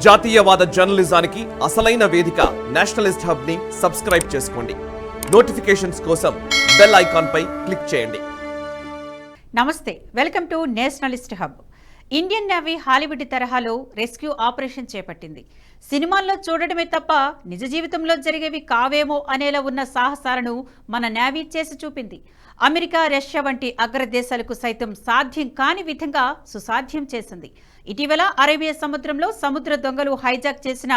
జాతీయవాద జర్నలిజానికి అసలైన వేదిక నేషనలిస్ట్ హబ్ ని సబ్స్క్రైబ్ చేసుకోండి. నోటిఫికేషన్స్ కోసం బెల్ ఐకాన్ పై క్లిక్ చేయండి. నమస్తే, welcome to Nationalist hub. Indian navy Hollywood తరహాలో రెస్క్యూ ఆపరేషన్ చేపట్టింది. సినిమాల్లో చూడడమే తప్ప నిజ జీవితంలో జరిగేవి కావేమో అనేలా ఉన్న సాహసాలను మన నేవీ చేసి చూపింది. అమెరికా, రష్యా వంటి అగ్రదేశాలకు సైతం సాధ్యం కాని విధంగా సుసాధ్యం చేసింది. ఇటీవల అరేబియా సముద్రంలో సముద్ర దొంగలు హైజాక్ చేసిన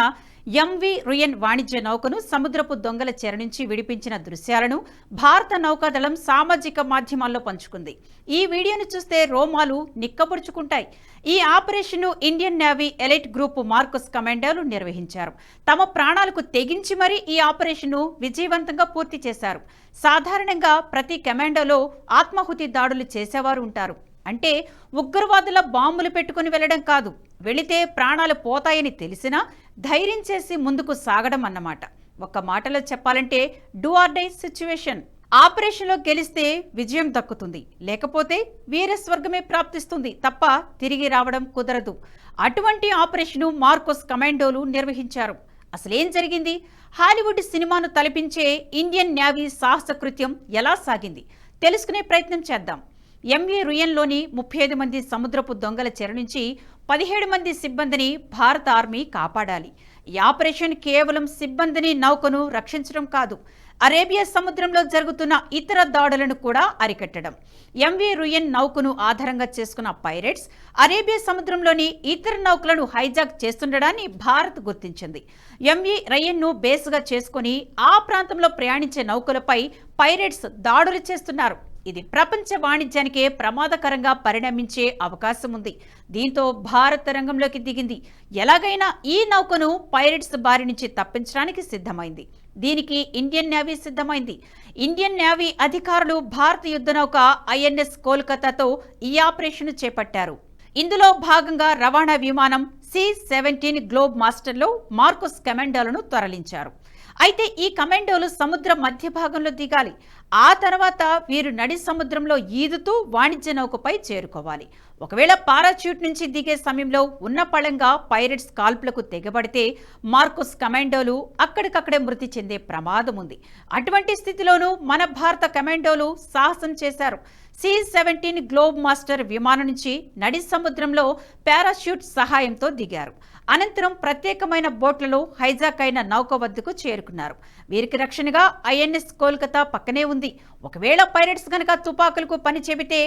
MV రుయన్ వాణిజ్య నౌకను సముద్రపు దొంగల చెర నుంచి విడిపించిన దృశ్యాలను భారత నౌకాదళం సామాజిక మాధ్యమాల్లో పంచుకుంది. ఈ వీడియోను చూస్తే రోమాలు నిక్కబొడుచుకుంటాయి. ఈ ఆపరేషన్ను Indian Navy elite group MARCOS కమాండోలు నిర్వహించారు. తమ ప్రాణాలకు తెగించి మరీ ఈ ఆపరేషన్ను విజయవంతంగా పూర్తి చేశారు. సాధారణంగా ప్రతి కమాండోలో ఆత్మాహుతి దాడులు చేసేవారు ఉంటారు. అంటే ఉగ్రవాదుల బాంబులు పెట్టుకుని వెళ్లడం కాదు, వెళితే ప్రాణాలు పోతాయని తెలిసినా ధైర్యం చేసి ముందుకు సాగడం అన్నమాట. ఒక్క మాటలో చెప్పాలంటే డూ ఆర్ డై సిచ్యువేషన్. ఆపరేషన్లో గెలిస్తే విజయం దక్కుతుంది, లేకపోతే వీరస్వర్గమే ప్రాప్తిస్తుంది తప్ప తిరిగి రావడం కుదరదు. అటువంటి ఆపరేషను మార్కోస్ కమాండోలు నిర్వహించారు. అసలేం జరిగింది? హాలీవుడ్ సినిమాను తలపించే ఇండియన్ నేవీ సాహస కృత్యం ఎలా సాగింది తెలుసుకునే ప్రయత్నం చేద్దాం. MV రుయన్లోని 35 మంది సముద్రపు దొంగల చెర నుంచి 17 మంది సిబ్బందిని భారత ఆర్మీ కాపాడాలి. ఈ ఆపరేషన్ కేవలం సిబ్బందిని, నౌకను రక్షించడం కాదు, అరేబియా సముద్రంలో జరుగుతున్న ఇతర దాడులను కూడా అరికట్టడం. MV రుయన్ నౌకను ఆధారంగా చేసుకున్న పైరేట్స్ అరేబియా సముద్రంలోని ఇతర నౌకలను హైజాక్ చేస్తుండడాన్ని భారత్ గుర్తించింది. MV రుయన్ను బేస్గా చేసుకుని ఆ ప్రాంతంలో ప్రయాణించే నౌకలపై పైరేట్స్ దాడులు చేస్తున్నారు. ఇది ప్రపంచ వాణిజ్యానికే ప్రమాదకరంగా పరిణమించే అవకాశం ఉంది. దీంతో భారత్ రంగంలోకి దిగింది. ఎలాగైనా ఈ నౌకను పైరేట్స్ బారి నుంచి తప్పించడానికి సిద్ధమైంది. దీనికి ఇండియన్ నేవీ సిద్ధమైంది. ఇండియన్ నేవీ అధికారులు భారత యుద్ధ నౌక INS కోల్కతాతో ఈ ఆపరేషన్ చేపట్టారు. ఇందులో భాగంగా రవాణా విమానం C-17 గ్లోబ్ మాస్టర్లో మార్కోస్ కమాండోలను తరలించారు. అయితే ఈ కమాండోలు సముద్ర మధ్య భాగంలో దిగాలి. ఆ తర్వాత వీరు నడి సముద్రంలో ఈదుతూ వాణిజ్య నౌకపై చేరుకోవాలి. ఒకవేళ పారాచ్యూట్ నుంచి దిగే సమయంలో ఉన్న పళంగా పైరేట్స్ కాల్పులకు తెగబడితే మార్కోస్ కమాండోలు అక్కడికక్కడే మృతి చెందే ప్రమాదం ఉంది. అటువంటి స్థితిలోనూ మన భారత కమాండోలు సాహసం చేశారు. C-17 గ్లోబ్ మాస్టర్ విమానం నుంచి నడి సముద్రంలో పారాచ్యూట్ సహాయంతో దిగారు. అనంతరం ప్రత్యేకమైన బోట్లలో హైజాక్ అయిన నౌక వద్దకు చేరుకున్నారు. వీరికి రక్షణగా INS కోల్కతా పక్కనే ఉంది. ఒకవేళ పైరేట్స్ గనక తుపాకులకు పని చెబితే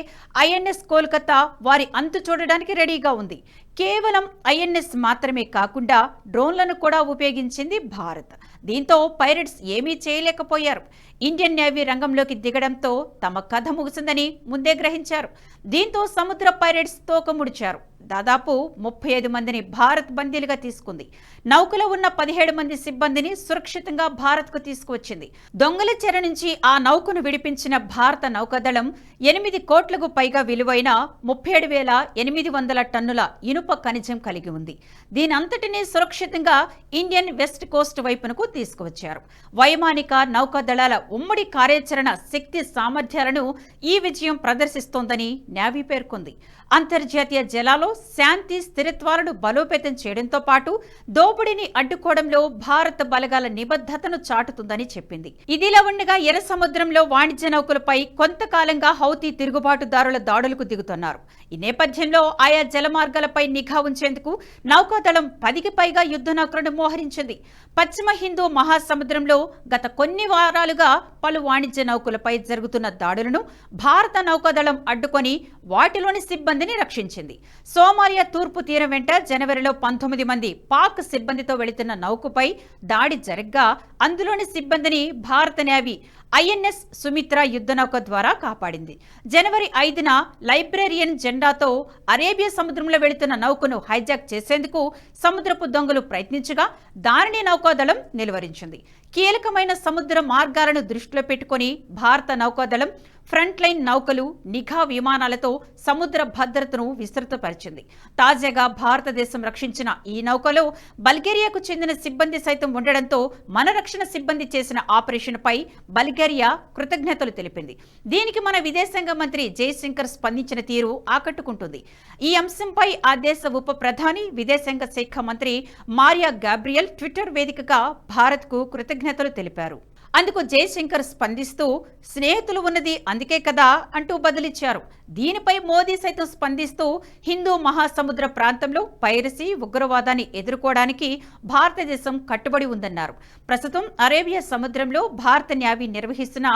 INS కోల్కతా వారి అంతు చూడడానికి రెడీగా ఉంది. కేవలం INS మాత్రమే కాకుండా డ్రోన్లను కూడా ఉపయోగించింది భారత్. దీంతో పైరేట్స్ ఏమీ చేయలేకపోయారు. ఇండియన్ నేవీ రంగంలోకి దిగడంతో తమ కథ ముగిసిందని ముందే గ్రహించారు. దీంతో సముద్ర పైరేట్స్ తోక ముడిచారు. దాదాపు 35 మందిని భారత్ బందీలుగా తీసుకుంది. నౌకలో ఉన్న 17 మంది సిబ్బందిని సురక్షితంగా భారత్కు తీసుకువచ్చింది. దొంగల చెర నుంచి ఆ నౌకను విడిపించిన భారత నౌకాదళం 8 కోట్లకు పైగా విలువైన 37,800 టన్నుల ఇనుప ఖనిజం కలిగి ఉంది. దీనంతటినీ సురక్షితంగా ఇండియన్ వెస్ట్ కోస్ట్ వైపునకు తీసుకువచ్చారు. వైమానిక నౌకాదళాల ఉమ్మడి కార్యాచరణ శక్తి సామర్థ్యాలను ఈ విజయం ప్రదర్శిస్తోందని నేవీ పేర్కొంది. అంతర్జాతీయ జలాల్లో శాంతి స్థిరత్వాలను బలోపేతం చేయడంతో పాటు దోపిడీని అడ్డుకోవడంలో భారత బలగాల నిబద్ధతను చాటుతుందని చెప్పింది. ఇదిలా ఉండగా ఎర్ర సముద్రంలో వాణిజ్య నౌకలపై కొంతకాలంగా హౌతీ తిరుగుబాటుదారుల దాడులకు దిగుతున్నారు. ఈ నేపథ్యంలో ఆయా జలమార్గాలపై నిఘా ఉంచేందుకు నౌకాదళం 10కి పైగా యుద్ధ నౌకలను మోహరించింది. పశ్చిమ హిందూ మహాసముద్రంలో గత కొన్ని వారాలుగా పలు వాణిజ్య నౌకలపై జరుగుతున్న దాడులను భారత నౌకాదళం అడ్డుకొని వాటిలోని సిబ్బందిని రక్షించింది. సోమాలియా తూర్పు తీరం వెంట జనవరిలో 19 మంది పాక్ సిబ్బందితో వెళుతున్న నౌకపై దాడి జరగ్గా అందులోని సిబ్బందిని భారత నేవీ INS సుమిత్ర యుద్ధ నౌక ద్వారా కాపాడింది. జనవరి 5న లైబ్రేరియన్ జెండాతో అరేబియా సముద్రంలో వెళుతున్న నౌకను హైజాక్ చేసేందుకు సముద్రపు దొంగలు ప్రయత్నించగా దానిని నౌకాదళం నిలువరించింది. కీలకమైన సముద్ర మార్గాలను దృష్టిలో పెట్టుకుని భారత నౌకాదళం ఫ్రంట్ లైన్ నౌకలు, నిఘా విమానాలతో సముద్ర భద్రతను విస్తృతపరిచింది. తాజాగా భారతదేశం రక్షించిన ఈ నౌకలో బల్గేరియాకు చెందిన సిబ్బంది సైతం ఉండడంతో మన రక్షణ సిబ్బంది చేసిన ఆపరేషన్ పై బల్గేరియా కృతజ్ఞతలు తెలిపింది. దీనికి మన విదేశాంగ మంత్రి జయశంకర్ స్పందించిన తీరు ఆకట్టుకుంటుంది. ఈ అంశంపై ఆ దేశ ఉప ప్రధాని, విదేశాంగ శాఖ మంత్రి మారియా గాబ్రియల్ ట్విట్టర్ వేదికగా భారత్కు కృతజ్ఞతలు తెలిపారు. అందుకు జయశంకర్ స్పందిస్తూ, స్నేహితులు ఉన్నది అందుకే కదా అంటూ బదులిచ్చారు. దీనిపై మోదీ సైతం స్పందిస్తూ, హిందూ మహాసముద్ర ప్రాంతంలో పైరసీ, ఉగ్రవాదాన్ని ఎదుర్కోవడానికి భారతదేశం కట్టుబడి ఉందన్నారు. ప్రస్తుతం అరేబియా సముద్రంలో భారత నేవీ నిర్వహిస్తున్న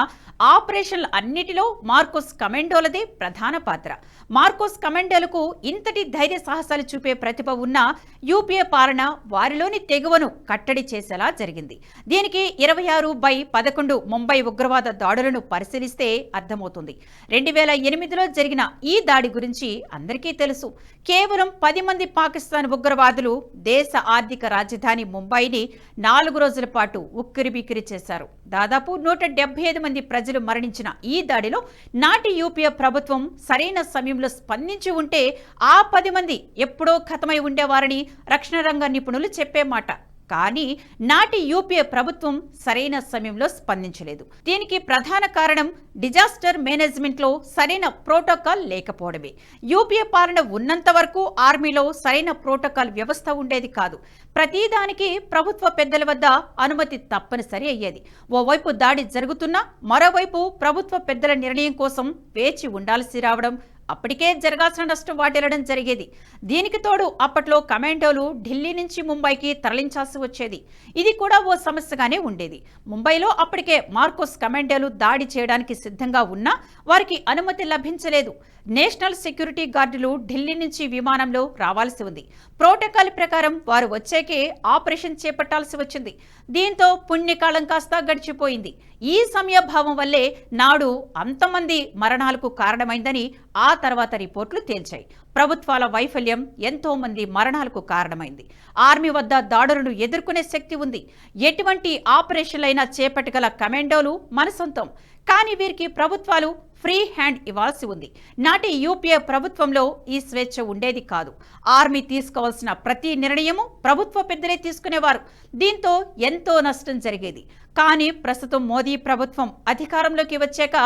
ఆపరేషన్ల అన్నిటిలో మార్కోస్ కమాండోలదే ప్రధాన పాత్ర. మార్కోస్ కమాండోలకు ఇంతటి ధైర్య సాహసాలు చూపే ప్రతిభ ఉన్న యూపీఏ పాలన వారిలోని తెగువను కట్టడి చేసేలా జరిగింది. దీనికి 26/11 ముంబై ఉగ్రవాద దాడులను పరిశీలిస్తే అర్థమవుతుంది. 2008లో జరిగిన ఈ దాడి గురించి అందరికీ తెలుసు. కేవలం 10 మంది పాకిస్తాన్ ఉగ్రవాదులు దేశ ఆర్థిక రాజధాని ముంబైని 4 రోజుల పాటు ఉక్కిరిబిక్కిరి చేశారు. దాదాపు 175 మంది ప్రజలు మరణించిన ఈ దాడిలో నాటి యూపీఏ ప్రభుత్వం సరైన సమయంలో స్పందించి ఉంటే ఆ 10 మంది ఎప్పుడో ఖతమై ఉండేవారని రక్షణ రంగ నిపుణులు చెప్పే మాట. కానీ నాటి యూపీఏ ప్రభుత్వం సరైన సమయంలో స్పందించలేదు. దీనికి ప్రధాన కారణం డిజాస్టర్ మేనేజ్మెంట్లో సరైన ప్రోటోకాల్ లేకపోవడమే. యూపీఏ పాలన ఉన్నంత వరకు ఆర్మీలో సరైన ప్రోటోకాల్ వ్యవస్థ ఉండేది కాదు. ప్రతిదానికి ప్రభుత్వ పెద్దల వద్ద అనుమతి తప్పనిసరి అయ్యేది. ఓవైపు దాడి జరుగుతున్నా మరోవైపు ప్రభుత్వ పెద్దల నిర్ణయం కోసం వేచి ఉండాల్సి రావడం, అప్పటికే జరగాల్సిన నష్టం వాటిల్లడం జరిగేది. దీనికి తోడు అప్పట్లో కమాండోలు ఢిల్లీ నుంచి ముంబైకి తరలించాల్సి వచ్చేది. ఇది కూడా ఓ సమస్యగానే ఉండేది. ముంబైలో అప్పటికే మార్కోస్ కమాండోలు దాడి చేయడానికి సిద్ధంగా ఉన్నా వారికి అనుమతి లభించలేదు. నేషనల్ సెక్యూరిటీ గార్డులు ఢిల్లీ నుంచి విమానంలో రావాల్సి ఉంది. ప్రోటోకాల్ ప్రకారం వారు వచ్చాకే ఆపరేషన్ చేపట్టాల్సి వచ్చింది. దీంతో పుణ్యకాలం కాస్త గడిచిపోయింది. ఈ సమయభావం వల్లే నాడు అంతమంది మరణాలకు కారణమైందని ఆ తర్వాత రిపోర్టులు తేల్చాయి. ప్రభుత్వాల వైఫల్యం ఎంతో మంది మరణాలకు కారణమైంది. ఆర్మీ వద్ద దాడులను ఎదుర్కొనే శక్తి ఉంది. ఎటువంటి ఆపరేషన్లైనా చేపట్టగల కమాండోలు మన సొంతం. కానీ వీరికి ప్రభుత్వాలు ఫ్రీ హ్యాండ్ ఇవ్వాల్సి ఉంది. నాటి యూపీఏ ప్రభుత్వంలో ఈ స్వేచ్ఛ ఉండేది కాదు. ఆర్మీ తీసుకోవాల్సిన ప్రతి నిర్ణయము ప్రభుత్వ పెద్దలే తీసుకునేవారు. దీంతో ఎంతో నష్టం జరిగేది. కానీ ప్రస్తుతం మోదీ ప్రభుత్వం అధికారంలోకి వచ్చాక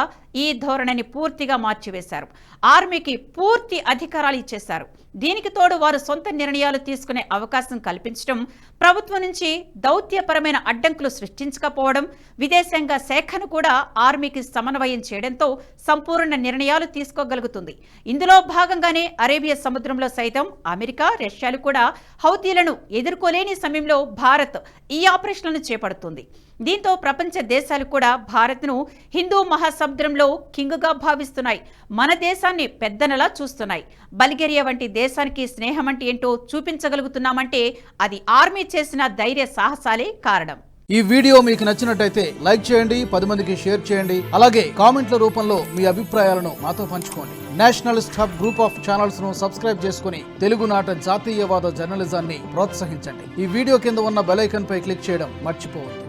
ఈ ధోరణిని పూర్తిగా మార్చివేశారు. ఆర్మీకి పూర్తి అధికారాలు ఇచ్చేశారు. దీనికి తోడు వారు సొంత నిర్ణయాలు తీసుకునే అవకాశం కల్పించడం, ప్రభుత్వం నుంచి దౌత్యపరమైన అడ్డంకులు సృష్టించకపోవడం, విదేశాంగ శాఖను కూడా ఆర్మీకి సమన్వయం చేయడంతో సంపూర్ణ నిర్ణయాలు తీసుకోగలుగుతుంది. ఇందులో భాగంగానే అరేబియా సముద్రంలో సైతం అమెరికా, రష్యాలు కూడా హౌతీలను ఎదుర్కోలేని సమయంలో భారత్ ఈ ఆపరేషన్లను చేపడుతుంది. దీంతో ప్రపంచ దేశాలు కూడా భారత్ను హిందూ మహాసముద్రంలో కింగ్గా భావిస్తున్నాయి. మన దేశాన్ని పెద్దనలా చూస్తున్నాయి. బల్గేరియా వంటి దేశానికి స్నేహం అంటే ఏంటో చూపించగలుగుతున్నామంటే అది ఆర్మీ చేసిన ధైర్య సాహసాలే కారణం. ఈ వీడియో మీకు నచ్చినట్టయితే లైక్ చేయండి, 10 మందికి షేర్ చేయండి. అలాగే కామెంట్ల రూపంలో మీ అభిప్రాయాలను మాతో పంచుకోండి. Nationalist hub group of channels ను సబ్స్క్రైబ్ చేసుకుని తెలుగునాట జాతీయవాద జర్నలిజాన్ని ప్రోత్సహించండి. ఈ వీడియో కింద ఉన్న బెల్ ఐకాన్ పై క్లిక్ చేయడం మర్చిపోవద్దు.